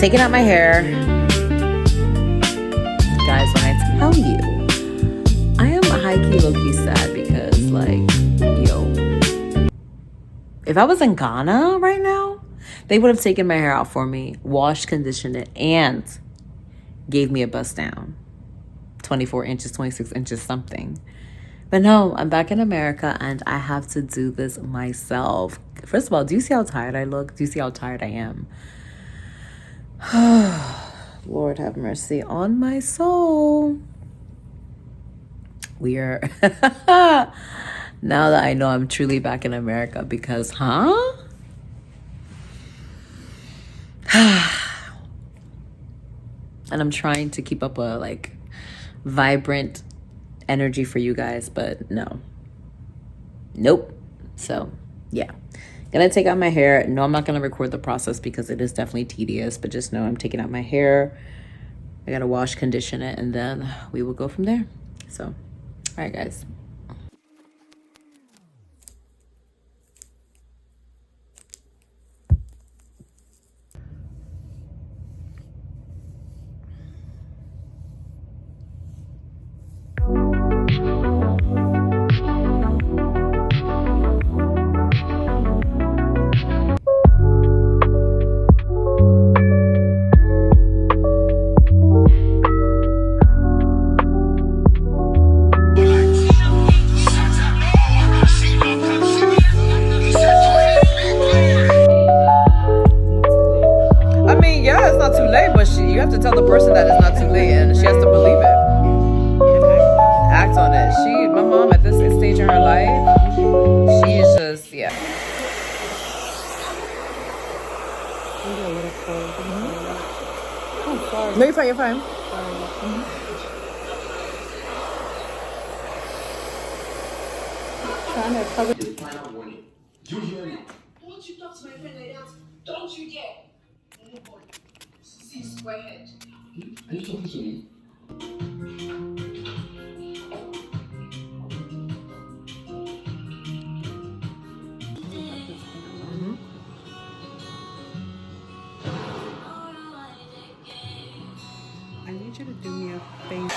taking out my hair. Guys, when I tell you, I am high-key, low-key sad because, like, yo, if I was in Ghana right now, they would have taken my hair out for me, washed, conditioned it, and gave me a bust down. 24 inches, 26 inches, something. But no, I'm back in America and I have to do this myself. First of all, do you see how tired I look? Do you see how tired I am? Lord have mercy on my soul. We are now that I know I'm truly back in America because, and I'm trying to keep up a like vibrant energy for you guys, but nope. So yeah, gonna take out my hair. No, I'm not gonna record the process because it is definitely tedious, but just know I'm taking out my hair. I gotta wash, condition it, and then we will go from there. So all right, guys. You have to tell the person that it's not too late, and she has to believe it. Act on it. My mom at this stage in her life, she is just, yeah. Oh, sorry. No, you're fine. You're fine. Trying to cover. You hear me? Don't you talk to my friend like that? Don't you dare! See, squarehead. Are you talking to me? I need you to do me a favor.